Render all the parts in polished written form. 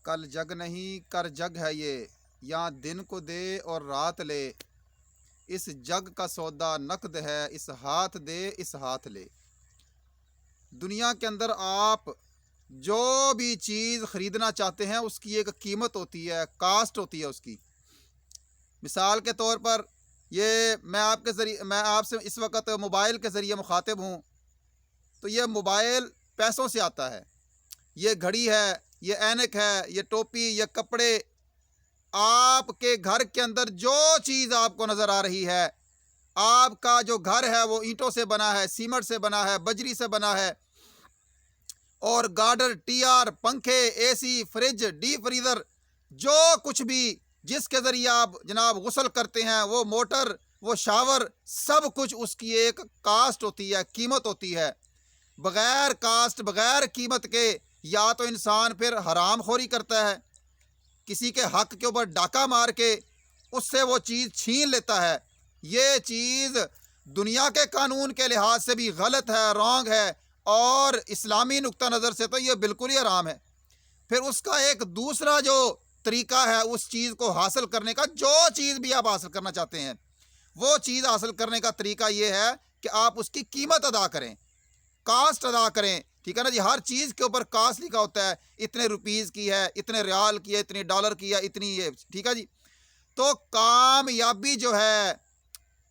कल जग नहीं कर जग है ये, यहाँ दिन को दे और रात ले। इस जग का सौदा नकद है, इस हाथ दे इस हाथ ले। दुनिया के अंदर आप जो भी चीज़ ख़रीदना चाहते हैं उसकी एक कीमत होती है, कास्ट होती है उसकी। मिसाल के तौर पर ये मैं आपसे इस वक्त मोबाइल के ज़रिए मुखातिब हूँ, तो ये मोबाइल पैसों से आता है। ये घड़ी है, ये ऐनक है, ये टोपी, ये कपड़े, आपके घर के अंदर जो चीज़ आपको नज़र आ रही है, आपका जो घर है वो ईंटों से बना है, सीमेंट से बना है, बजरी से बना है, और गार्डर, टीआर, पंखे, एसी, फ्रिज, डीप फ्रीज़र, जो कुछ भी जिसके ज़रिए आप जनाब गुस्ल करते हैं, वो मोटर, वो शावर, सब कुछ उसकी एक कास्ट होती है, कीमत होती है। बग़ैर कास्ट, बग़ैर कीमत के या तो इंसान फिर हराम खोरी करता है, किसी के हक के ऊपर डाका मार के उससे वो चीज़ छीन लेता है। ये चीज़ दुनिया के कानून के लिहाज से भी गलत है, रॉन्ग है, और इस्लामी नुक्ता नज़र से तो ये बिल्कुल ही हराम है। फिर उसका एक दूसरा जो तरीका है उस चीज़ को हासिल करने का, जो चीज़ भी आप हासिल करना चाहते हैं वो चीज़ हासिल करने का तरीका ये है कि आप उसकी कीमत अदा करें, कास्ट अदा करें। ठीक है ना जी, हर चीज़ के ऊपर कास्ट लिखा होता है, इतने रुपीज़ की है, इतने रियाल की है, इतने डॉलर की है, इतनी ये। ठीक है जी, तो कामयाबी जो है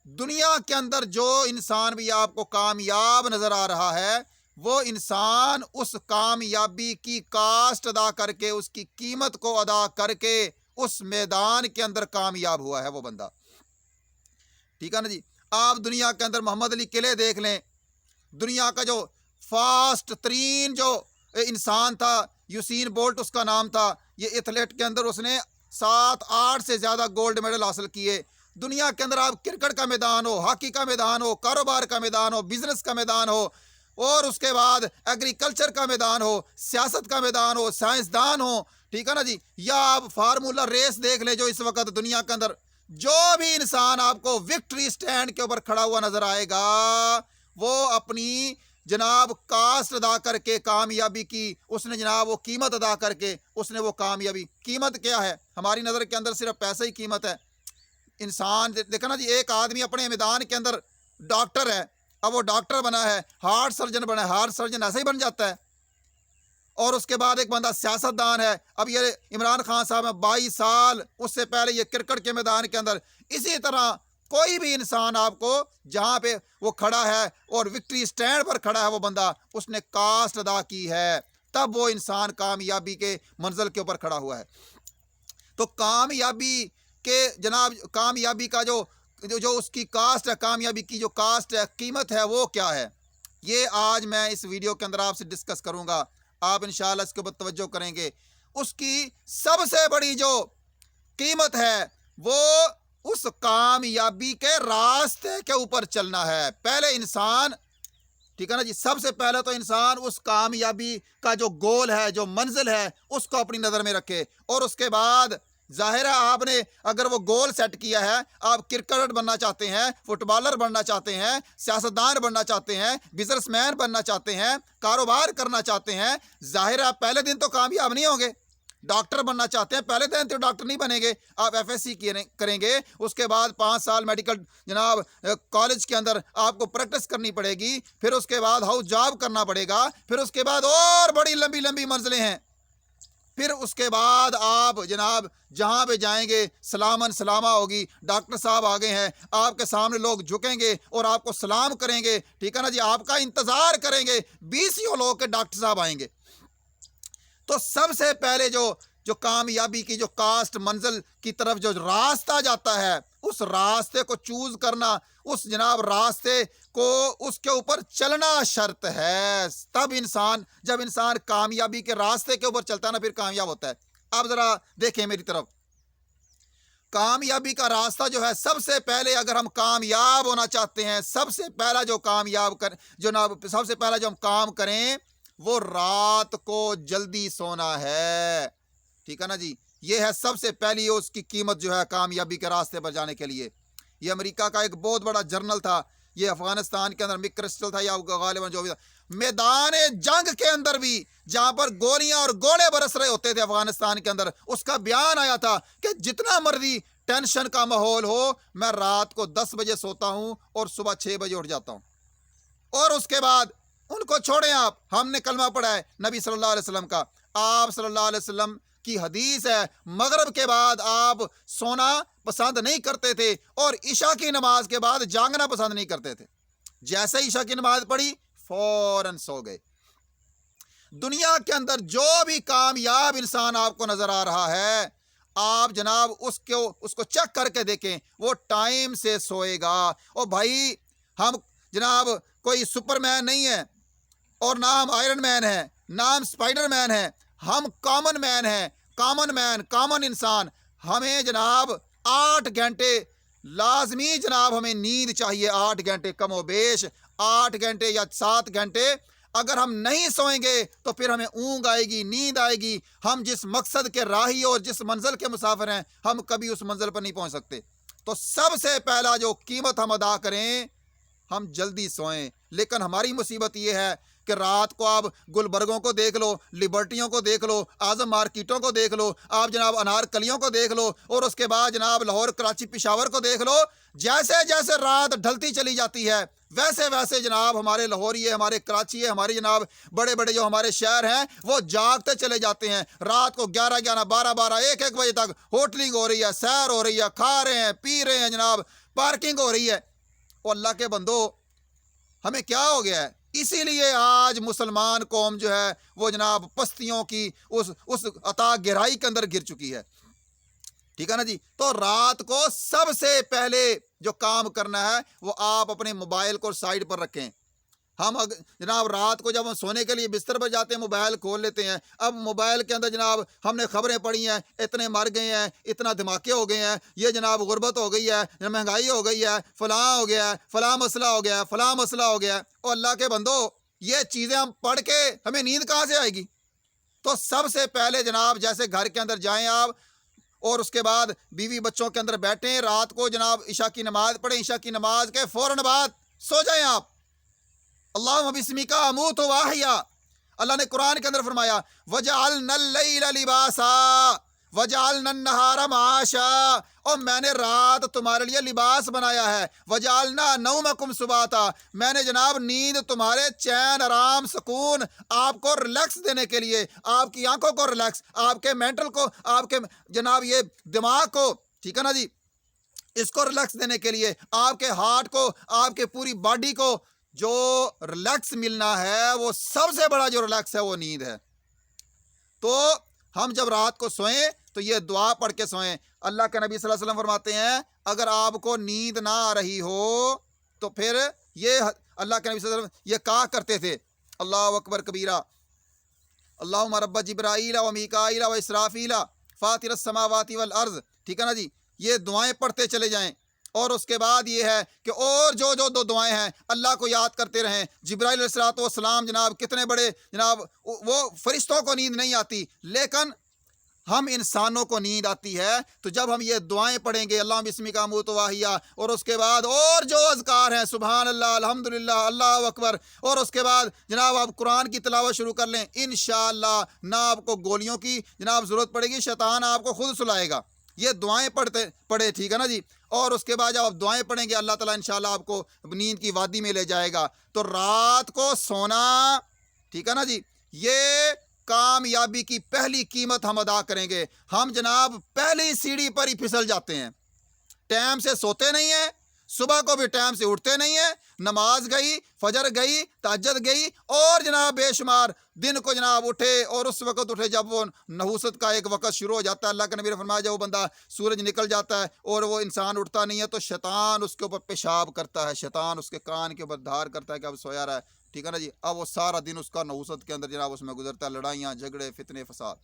दुनिया के अंदर, जो इंसान भी आपको कामयाब नज़र आ रहा है वो इंसान उस कामयाबी की कास्ट अदा करके, उसकी कीमत को अदा करके उस मैदान के अंदर कामयाब हुआ है वो बंदा। ठीक है ना जी, आप दुनिया के अंदर मोहम्मद अली किले देख लें, दुनिया का जो फास्ट तरीन जो इंसान था, यूसीन बोल्ट उसका नाम था। ये एथलेट के अंदर उसने 7-8 से ज़्यादा गोल्ड मेडल हासिल किए। दुनिया के अंदर आप क्रिकेट का मैदान हो, हॉकी का मैदान हो, कारोबार का मैदान हो, बिजनेस का मैदान हो, और उसके बाद एग्रीकल्चर का मैदान हो, सियासत का मैदान हो, साइंसदान हो, ठीक है ना जी, या आप फार्मूला रेस देख ले, जो इस वक्त दुनिया के अंदर जो भी इंसान आपको विक्ट्री स्टैंड के ऊपर खड़ा हुआ नजर आएगा वो अपनी जनाब कास्ट अदा करके कामयाबी की, उसने जनाब वो कीमत अदा करके उसने वो कामयाबी। कीमत क्या है? हमारी नज़र के अंदर सिर्फ पैसा ही कीमत है। इंसान देखा ना जी, एक आदमी अपने मैदान के अंदर डॉक्टर है, अब वो डॉक्टर बना है, हार्ट सर्जन बना है, हार्ट सर्जन ऐसे ही बन जाता है। और उसके बाद एक बंदा सियासतदान है, अब ये इमरान खान साहब है 22 साल, उससे पहले ये क्रिकेट के मैदान के अंदर। इसी तरह कोई भी इंसान आपको जहाँ पे वो खड़ा है और विक्ट्री स्टैंड पर खड़ा है वो बंदा, उसने कास्ट अदा की है, तब वो इंसान कामयाबी के मंजिल के ऊपर खड़ा हुआ है। तो कामयाबी के जनाब, कामयाबी का जो जो जो उसकी कास्ट है, कामयाबी की जो कास्ट है, कीमत है, वो क्या है, ये आज मैं इस वीडियो के अंदर आपसे डिस्कस करूंगा। आप इंशाल्लाह इसके ऊपर तवज्जो करेंगे। उसकी सबसे बड़ी जो कीमत है वो उस कामयाबी के रास्ते के ऊपर चलना है। पहले इंसान, ठीक है ना जी, सबसे पहले तो इंसान उस कामयाबी का जो गोल है, जो मंजिल है, उसको अपनी नज़र में रखे। और उसके बाद जाहिर है आपने अगर वो गोल सेट किया है, आप क्रिकेटर बनना चाहते हैं, फुटबॉलर बनना चाहते हैं, सियासतदान बनना चाहते हैं, बिजनेसमैन बनना चाहते हैं, कारोबार करना चाहते हैं, जाहिर है पहले दिन तो कामयाब नहीं होंगे। डॉक्टर बनना चाहते हैं, पहले दिन तो डॉक्टर नहीं बनेंगे, आप एफएससी करेंगे, उसके बाद 5 साल मेडिकल जनाब कॉलेज के अंदर आपको प्रैक्टिस करनी पड़ेगी, फिर उसके बाद हाउस जॉब करना पड़ेगा, फिर उसके बाद और बड़ी लंबी लंबी मंजिलें हैं। फिर उसके बाद आप जनाब जहाँ पे जाएंगे सलामन सलामा होगी, डॉक्टर साहब आ गए हैं, आपके सामने लोग झुकेंगे और आपको सलाम करेंगे। ठीक है ना जी, आपका इंतज़ार करेंगे, 20 लोग के डॉक्टर साहब आएंगे। तो सबसे पहले जो कामयाबी की जो कास्ट मंजिल की तरफ जो रास्ता जाता है, उस रास्ते को चूज करना, उस जनाब रास्ते को उसके ऊपर चलना शर्त है। तब इंसान, जब इंसान कामयाबी के रास्ते के ऊपर चलता है ना, फिर कामयाब होता है। आप जरा देखें मेरी तरफ, कामयाबी का रास्ता जो है, सबसे पहले अगर हम कामयाब होना चाहते हैं, सबसे पहला जो कामयाब कर जो ना सबसे पहला जो हम काम करें वो रात को जल्दी सोना है। ठीक है ना जी, ये है सबसे पहली उसकी कीमत जो है कामयाबी के रास्ते पर जाने के लिए। ये अमेरिका का एक बहुत बड़ा जर्नल था, ये अफगानिस्तान के अंदर मिक क्रिस्टल था या गालिबन जो भी था, मैदान जंग के अंदर भी जहां पर गोलियां और गोले बरस रहे होते थे अफगानिस्तान के अंदर, उसका बयान आया था कि जितना मर्जी टेंशन का माहौल हो, मैं रात को 10 बजे सोता हूं और सुबह 6 बजे उठ जाता हूं। और उसके बाद उनको छोड़ें आप, हमने कलमा पढ़ा है नबी सल्लल्लाहु अलैहि वसल्लम का। आप सल्लल्लाहु अलैहि वसल्लम की हदीस है, मगरिब के बाद आप सोना पसंद नहीं करते थे और ईशा की नमाज के बाद जागना पसंद नहीं करते थे। जैसे ईशा की नमाज पढ़ी फौरन सो गए। दुनिया के अंदर जो भी कामयाब इंसान आपको नजर आ रहा है, आप जनाब उसको चेक करके देखें, वो टाइम से सोएगा। और भाई हम जनाब कोई सुपरमैन नहीं है और ना हम आयरन मैन है, ना हम स्पाइडरमैन है, हम कॉमन मैन हैं, कॉमन मैन, कॉमन इंसान। हमें जनाब 8 घंटे लाजमी जनाब हमें नींद चाहिए, 8 घंटे कमो बेश, 8 घंटे या 7 घंटे। अगर हम नहीं सोएंगे तो फिर हमें ऊँग आएगी, नींद आएगी। हम जिस मकसद के राही और जिस मंजिल के मुसाफिर हैं, हम कभी उस मंजिल पर नहीं पहुंच सकते। तो सबसे पहला जो कीमत हम अदा करें, हम जल्दी सोएं। लेकिन हमारी मुसीबत ये है कि रात को आप गुलबर्गों को देख लो, लिबर्टियों को देख लो, आजम मार्केटों को देख लो, आप जनाब अनारकलियों को देख लो, और उसके बाद जनाब लाहौर, कराची, पेशावर को देख लो। जैसे जैसे रात ढलती चली जाती है, वैसे वैसे जनाब हमारे लाहौरी है, हमारे कराची है, हमारे जनाब बड़े बड़े जो हमारे शहर हैं, वो जागते चले जाते हैं। रात को 11-11, 12-12, 1-1 बजे तक होटलिंग हो रही है, सैर हो रही है, खा रहे हैं, पी रहे हैं, जनाब पार्किंग हो रही है। और अल्लाह के बंदो, हमें क्या हो गया है? इसीलिए आज मुसलमान कौम जो है वो जनाब पस्तियों की उस अता गहराई के अंदर गिर चुकी है। ठीक है ना जी। तो रात को सबसे पहले जो काम करना है वो आप अपने मोबाइल को साइड पर रखें। हम जनाब रात को जब हम सोने के लिए बिस्तर पर जाते हैं, मोबाइल खोल लेते हैं। अब मोबाइल के अंदर जनाब हमने खबरें पढ़ी हैं, इतने मर गए हैं, इतना धमाके हो गए हैं, ये जनाब गुर्बत हो गई है, महंगाई हो गई है, फलां हो गया है, फलां मसला हो गया है, फलां मसला हो गया है। और अल्लाह के बंदो, ये चीज़ें हम पढ़ के हमें नींद कहाँ से आएगी? तो सबसे पहले जनाब जैसे घर के अंदर जाएँ आप, और उसके बाद बीवी बच्चों के अंदर बैठें, रात को जनाब ईशा की नमाज पढ़ें। ईशा की नमाज के फ़ौरन बाद सो जाएँ आप। अल्लाहुम्मा बिस्मिका अमूतु व अहया। अल्लाह ने कुरान के अंदर फरमाया, वजअलनल लैला लिबासा वजअलनन नहारा माशा, और मैंने रात तुम्हारे लिए लिबास बनाया है। वजअलना नौमकुम सुबाता, मैंने जनाब नींद तुम्हारे चैन, आराम, सुकून, आपको रिलैक्स देने के लिए, आपकी आंखों को रिलैक्स, आपके मेंटल को, आपके जनाब ये दिमाग को, ठीक है ना जी, इसको रिलैक्स देने के लिए, आपके हार्ट को, आपके पूरी बॉडी को जो रिलैक्स मिलना है, वो सबसे बड़ा जो रिलैक्स है वो नींद है। तो हम जब रात को सोएं तो ये दुआ पढ़ के सोएं। अल्लाह के नबी सल्लल्लाहु अलैहि वसल्लम फरमाते हैं, अगर आपको नींद ना आ रही हो तो फिर ये अल्लाह के नबी सल्लल्लाहु अलैहि वसल्लम ये कहा करते थे, अल्लाहु अकबर कबीरा, अल्लाहुम्मा रब्ब जिब्राईल व मीकाईल व इसराफील फातिरस समावाति वल अर्ज़। ठीक है ना जी। ये दुआएं पढ़ते चले जाएं। और उसके बाद ये है कि और जो जो दो दुआएं हैं, अल्लाह को याद करते रहें। जिब्राईल अलैहिस्सलाम जनाब कितने बड़े जनाब, वो फरिश्तों को नींद नहीं आती, लेकिन हम इंसानों को नींद आती है। तो जब हम ये दुआएं पढ़ेंगे, अल्लाह बिस्मिका अमूतु व अहया, और उसके बाद और जो अज़कार हैं, सुभान अल्लाह, अल्हम्दुलिल्लाह, अल्लाहु अकबर, और उसके बाद जनाब आप कुरान की तिलावत शुरू कर लें। इंशाअल्लाह ना आपको गोलियों की जनाब ज़रूरत पड़ेगी, शैतान आपको खुद सुलाएगा। ये दुआएं पढ़े, ठीक है ना जी। और उसके बाद जब आप दुआएं पढ़ेंगे, अल्लाह ताला इंशाअल्लाह आपको नींद की वादी में ले जाएगा। तो रात को सोना, ठीक है ना जी, ये कामयाबी की पहली कीमत हम अदा करेंगे। हम जनाब पहली सीढ़ी पर ही फिसल जाते हैं, टाइम से सोते नहीं हैं, सुबह को भी टाइम से उठते नहीं है, नमाज गई, फजर गई, तहज्जुद गई, और जनाब बेशुमार दिन को जनाब उठे, और उस वक्त उठे जब वो नहूसत का एक वक्त शुरू हो जाता है। अल्लाह के नबी ने फरमाया, जब वो बंदा सूरज निकल जाता है और वो इंसान उठता नहीं है, तो शैतान उसके ऊपर पेशाब करता है, शैतान उसके कान के ऊपर धार करता है कि अब सोया रहा है। ठीक है ना जी। अब वो सारा दिन उसका नहूसत के अंदर जनाब उसमें गुजरता है, लड़ाइयाँ, झगड़े, फितने, फसाद।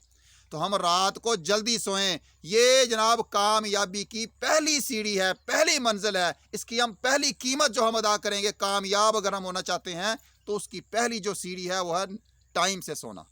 तो हम रात को जल्दी सोएं। ये जनाब कामयाबी की पहली सीढ़ी है, पहली मंजिल है। इसकी हम पहली कीमत जो हम अदा करेंगे, कामयाब अगर हम होना चाहते हैं, तो उसकी पहली जो सीढ़ी है वो है टाइम से सोना।